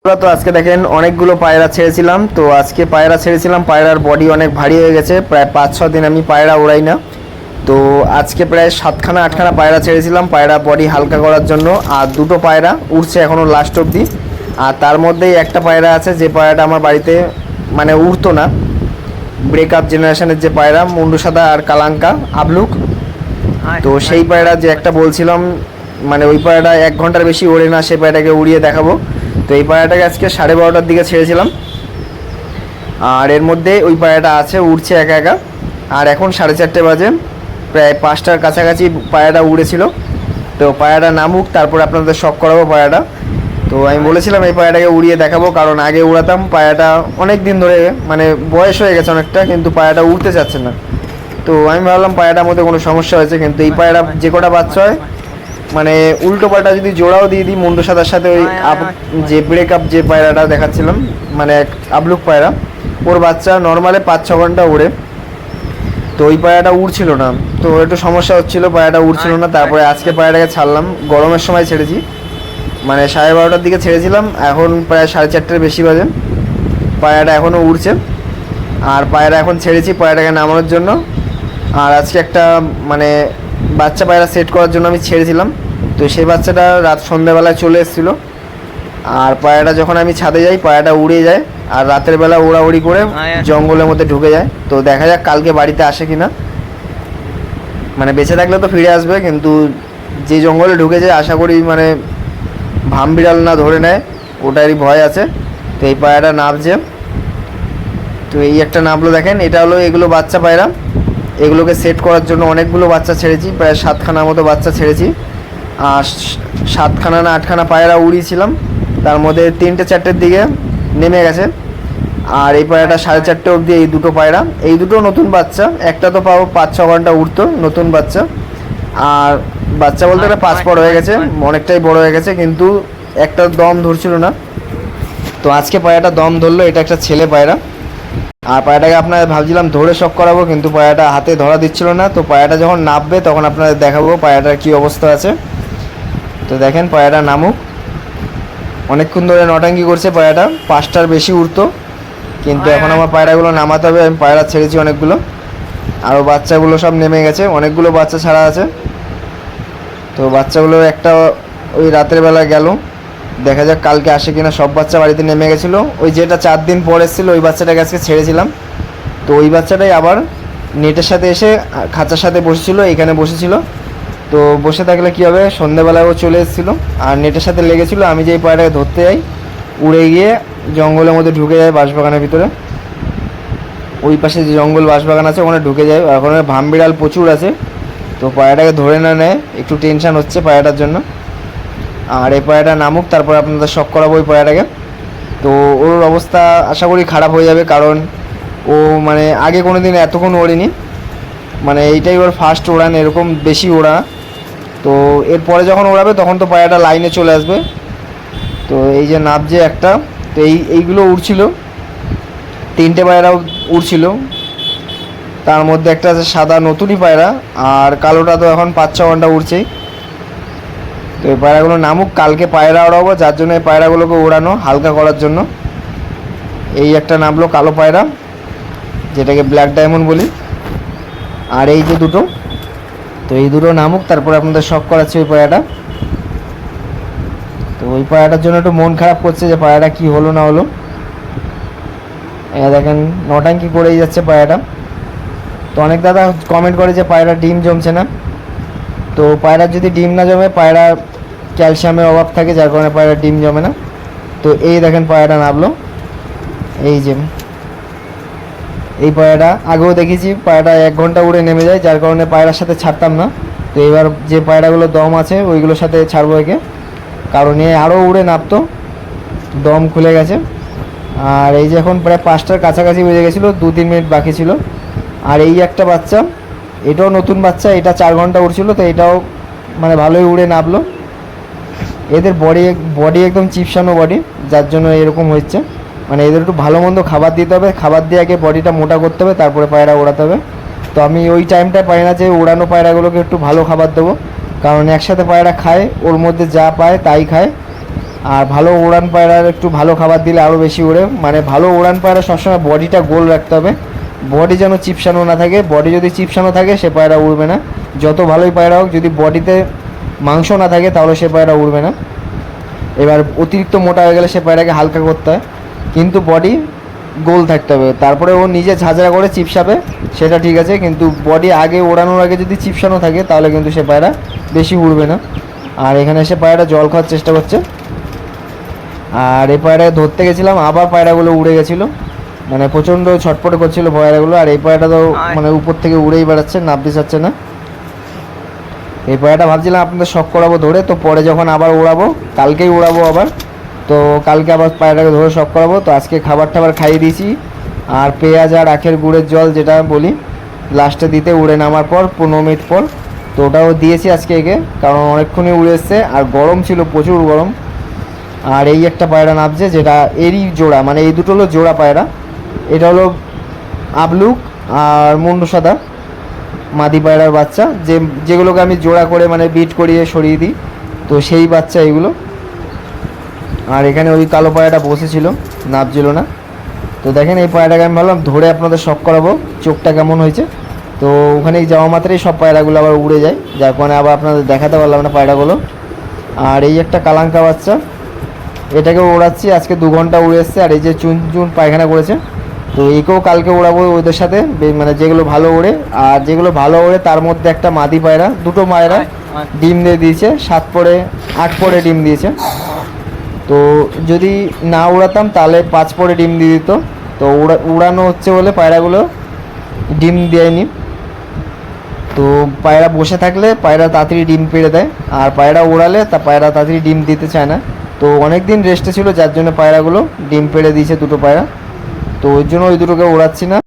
তো আজকে দেখেন অনেকগুলো পায়রা ছেড়েছিলাম। তো আজকে পায়রা ছেড়েছিলাম, পায়রার বডি অনেক ভারী হয়ে গেছে। প্রায় 5-6 দিন আমি পায়রা উড়াই না। তো আজকে প্রায় 7খানা-8খানা পায়রা ছেড়েছিলাম পায়রা বডি হালকা করার জন্য। আর দুটো পায়রা উড়ছে এখনও লাস্ট অবধি। আর তার মধ্যেই একটা পায়রা আছে যে পায়রাটা আমার বাড়িতে মানে উড়তো না, ব্রেকআপ জেনারেশনের যে পায়রা, মুন্ডু সাদা আর কালাঙ্কা আবলুক। তো সেই পায়রা যে একটা বলছিলাম, মানে ওই পায়রাটা 1 ঘন্টার বেশি ওড়ে না, সেই পায়রাটাকে উড়িয়ে দেখাবো। তো এই পায়রাটাকে আজকে 12:30টার দিকে ছেড়েছিলাম। আর এর মধ্যে ওই পায়রাটা আছে, উড়ছে একা একা। আর এখন 4:30 বাজে, প্রায় 5টার কাছাকাছি পায়রাটা উড়েছিল। তো পায়রাটা নামুক, তারপর আপনাদের শখ করাবো পায়রাটা। তো আমি বলেছিলাম এই পায়রাটাকে উড়িয়ে দেখাবো, কারণ আগে উড়াতাম পায়রাটা অনেক দিন ধরে, মানে বয়স হয়ে গেছে অনেকটা, কিন্তু পায়রাটা উড়তে চাচ্ছে না। তো আমি ভাবলাম পায়রাটার মধ্যে কোনো সমস্যা হয়েছে, কিন্তু এই পায়রা যে কটা বাচ্চা হয়, মানে উল্টো পাল্টা যদি জোড়াও দিয়ে দিই মুন্ডু সাদার সাথে, ওই যে ব্রেকআপ যে পায়রাটা দেখাচ্ছিলাম, মানে আবলুক পায়রা, ওর বাচ্চা নর্মালে 5-6 ঘন্টা উড়ে। তো ওই পায়রাটা উড়ছিল না, তো একটু সমস্যা হচ্ছিলো, পায়রাটা উড়ছিল না। তারপরে আজকে পায়রাটাকে ছাড়লাম, গরমের সময় ছেড়েছি, মানে 12:30টার দিকে ছেড়েছিলাম। এখন প্রায় 4:30টার বেশি বাজে, পায়রাটা এখনও উড়ছে। আর পায়রা এখন ছেড়েছি পায়রাটাকে নামানোর জন্য। আর আজকে একটা মানে বাচ্চা পায়রা সেট করার জন্য আমি ছেড়েছিলাম। তো সেই বাচ্চাটা রাত সন্ধ্যাবেলায় চলে এসেছিলো। আর পায়রাটা যখন আমি ছাদে যাই, পায়রাটা উড়ে যায় আর রাতের বেলা উড়াউড়ি করে জঙ্গলের মধ্যে ঢুকে যায়। তো দেখা যাক কালকে বাড়িতে আসে কি না, মানে বেঁচে থাকলে তো ফিরে আসবে, কিন্তু যে জঙ্গলে ঢুকে যায় আশা করি মানে ভাম বিড়াল না ধরে নেয়, ওটারই ভয় আছে। তো এই পায়রাটা নামছে, তো এই একটা নামলো দেখেন, এটা হলো এগুলো বাচ্চা পায়রা। এগুলোকে সেট করার জন্য অনেকগুলো বাচ্চা ছেড়েছি, প্রায় 7খানার মতো বাচ্চা ছেড়েছি। আর 7খানা না 8খানা পায়রা উড়িয়েছিলাম, তার মধ্যে 3টে-4টের দিকে নেমে গেছে। আর এই পায়রাটা 4:30 অবধি, এই দুটো পায়রা, এই দুটো নতুন বাচ্চা। একটা তো পাবো 5-6 ঘন্টা উঠতো, নতুন বাচ্চা। আর বাচ্চা বলতে গেলে 5 পর হয়ে গেছে, অনেকটাই বড় হয়ে গেছে, কিন্তু একটা দম ধরছিল না। তো আজকে পায়রাটা দম ধরলো, এটা একটা ছেলে পায়রা। আর পায়রাটাকে আপনাদের ভাবছিলাম ধরে শখ করাবো, কিন্তু পায়রাটা হাতে ধরা দিচ্ছিল না। তো পায়রাটা যখন নামবে তখন আপনাদের দেখাবো পায়রাটার কী অবস্থা আছে। তো দেখেন পায়রাটা নামুক, অনেকক্ষণ ধরে নটাঙ্কি করছে পায়রাটা, 5টার বেশি উঠতো, কিন্তু এখন আমার পায়রাগুলো নামাতে হবে। আমি পায়রা ছেড়েছি অনেকগুলো, আরও বাচ্চাগুলো সব নেমে গেছে, অনেকগুলো বাচ্চা ছাড়া আছে। তো বাচ্চাগুলো একটা ওই রাতের বেলা গেল, দেখা যাক কালকে আসে কিনা। সব বাচ্চা বাড়িতে নেমে গেছিলো, ওই যেটা 4 দিন পর এসেছিলো ওই বাচ্চাটাকে আজকে ছেড়েছিলাম। তো ওই বাচ্চাটাই আবার নেটের সাথে এসে খাঁচার সাথে বসেছিল, এখানে বসেছিল। তো বসে থাকলে কী হবে, সন্ধ্যেবেলায় ও চলে এসেছিলো আর নেটের সাথে লেগেছিলো। আমি যেই পায়রাটাকে ধরতে যাই, উড়ে গিয়ে জঙ্গলের মধ্যে ঢুকে যায়, বাঁশবাগানের ভিতরে। ওই পাশে যে জঙ্গল বাঁশবাগান আছে ওখানে ঢুকে যায়। ওখানে ভাম বিড়াল প্রচুর আছে। তো পায়রাটাকে ধরে না নেয়, একটু টেনশান হচ্ছে পায়রাটার জন্য। আর এই পায়রাটা নামুক, তারপর আপনাদের শখ করাবো ওই পায়রাটাকে। তো ওর অবস্থা আশা করি খারাপ হয়ে যাবে, কারণ ও মানে আগে কোনো দিন এতক্ষণ ওড়েনি, মানে এইটাই ওর ফার্স্ট ওড়ান, এরকম বেশি ওড়া। তো এরপরে যখন ওড়াবে তখন তো পায়রাটা লাইনে চলে আসবে। তো এই যে নাবছে একটা, তো এইগুলো উড়ছিল, 3টে পায়রাও উড়ছিল, তার মধ্যে একটা আছে সাদা নতুনই পায়রা, আর কালোটা তো এখন 5-6 ঘন্টা উড়ছেই। তো এই পায়রাগুলো নামুক, কালকে পায়রা ওড়াবো, যার জন্য এই পায়রাগুলোকে ওড়ানো হালকা করার জন্য। এই একটা নামলো কালো পায়রা, যেটাকে ব্ল্যাক ডায়মন্ড বলি। আর এই যে দুটো, তো এই দুটো নামুক, তারপরে আপনাদের শখ করাচ্ছে ওই পায়রাটা। তো ওই পায়রাটার জন্য একটু মন খারাপ করছে যে পায়রাটা কী হলো না হলো। দেখেন নটাঙ্কি করেই যাচ্ছে পায়রাটা। তো অনেক দাদা কমেন্ট করে যে পায়রা ডিম জমছে না। তো পায়রার যদি ডিম না জমে, পায়রা ক্যালসিয়ামের অভাব থাকে, যার কারণে পায়রা ডিম জমে না। তো এই দেখেন পায়রাটা নামলো, এই যে এই পায়রাটা আগেও দেখেছি, পায়রাটা 1 ঘন্টা উড়ে নেমে যায়, যার কারণে পায়রার সাথে ছাড়তাম না। তো এবার যে পায়রাগুলো দম আছে ওইগুলোর সাথে ছাড়বো একে, কারণ এ আরও উড়ে নামতো, দম খুলে গেছে। আর এই যে এখন প্রায় 5টার কাছাকাছি বেজে গেছিলো, 2-3 মিনিট বাকি ছিল। আর এই একটা বাচ্চা, এটাও নতুন বাচ্চা, এটা 4 ঘন্টা উড়ছিল, তো এটাও মানে ভালোই উড়ে নামলো। এদের বডি একদম চিপসানো বডি, যার জন্য এরকম হচ্ছে। মানে এদের একটু ভালো মন্দ খাবার দিতে হবে, খাবার দিয়ে আগে বডিটা মোটা করতে হবে, তারপরে পায়রা ওড়াতে হবে। তো আমি ওই টাইমটা পাই না যে ওড়ানো পায়রাগুলোকে একটু ভালো খাবার দেবো, কারণ একসাথে পায়রা খায়, ওর মধ্যে যা পায় তাই খায়। আর ভালো উড়ান পায়রার একটু ভালো খাবার দিলে আরও বেশি উড়ে। মানে ভালো উড়ান পায়রা সবসময় বডিটা গোল রাখতে হবে, বডি যেন চিপসানো না থাকে। বডি যদি চিপসানো থাকে সে পায়রা উড়বে না, যত ভালোই পায়রা হোক, যদি বডিতে মাংস না থাকে তাহলে সে পায়রা উড়বে না। এবার অতিরিক্ত মোটা হয়ে গেলে সে পায়রাকে হালকা করতে হয়, কিন্তু বডি গোল থাকতে হবে। তারপরে ও নিজে ঝাঁঝরা করে চিপসাবে, সেটা ঠিক আছে, কিন্তু বডি আগে ওড়ানোর আগে যদি চিপসানো থাকে তাহলে কিন্তু সে পায়রা বেশি উড়বে না। আর এখানে এসে পায়রা জল খাওয়ার চেষ্টা করছে। আর এই পায়রাকে ধরতে গেছিলাম, আবার পায়রাগুলো উড়ে গেছিলো, মানে প্রচণ্ড ছটপটে করছিল পায়রাগুলো। আর এই পায়রাটা তো মানে উপর থেকে উড়েই বেড়াচ্ছে, নাবতে চাচ্ছে না। এই পায়রাটা ভাবছিলাম আপনাদের শখ করাবো ধরে, তো পরে যখন আবার উড়াবো, কালকেই উড়াবো আবার, তো কালকে আবার পায়রাটাকে ধরে শখ করাবো। তো আজকে খাবার টাবার খাইয়ে দিয়েছি, আর পেঁয়াজ আর আখের গুড়ের জল যেটা বলি লাস্টে দিতে উড়ে নামার পর 15 মিনিট পর, তো ওটাও দিয়েছি আজকে একে, কারণ অনেকক্ষণই উড়ে এসছে আর গরম ছিল, প্রচুর গরম। আর এই একটা পায়রা নামছে, যেটা এরই জোড়া, মানে এই দুটো হলো জোড়া পায়রা। এটা হলো আবলুক আর মুন্ডু সাদা মাদি পায়রার বাচ্চা, যেগুলোকে আমি জোড়া করে মানে বিট করিয়ে সরিয়ে দিই, তো সেই বাচ্চা এগুলো। আর এখানে ওই কালো পায়রাটা বসেছিল, নাপছিল না। তো দেখেন এই পায়রাটাকে আমি ভাবলাম ধরে আপনাদের শখ করাবো, চোখটা কেমন হয়েছে। তো ওখানে যাওয়া মাত্রই সব পায়রাগুলো আবার উড়ে যায়, যার কারণে আবার আপনাদের দেখাতে পারলাম না পায়রাগুলো। আর এই একটা কালাঙ্কা বাচ্চা, এটাকে ওড়াচ্ছি, আজকে 2 ঘন্টা উড়ে এসছে। আর এই যে চুন চুন পায়খানা করেছে, তো একেও কালকে ওড়াবো ওদের সাথে, মানে যেগুলো ভালো ওড়ে। আর যেগুলো ভালো ওড়ে তার মধ্যে একটা মাদি পায়রা, দুটো পায়রা ডিম দিয়ে দিয়েছে, 7 পরে 8 পরে ডিম দিয়েছে। তো যদি না উড়াতাম তাহলে 5 পরে ডিম দিয়ে দিত। তো উড়ানো হচ্ছে বলে পায়রাগুলো ডিম দেয়নি। তো পায়রা বসে থাকলে পায়রা তাড়াতাড়ি ডিম পেড়ে দেয়, আর পায়রা উড়ালে তা পায়রা তাড়াতাড়ি ডিম দিতে চায় না। তো অনেক দিন রেস্টে ছিল, যার জন্য পায়রাগুলো ডিম পেড়ে দিয়েছে 2টো পায়রা। তো ওই জন্য ওই দুটোকে ওড়াচ্ছি না।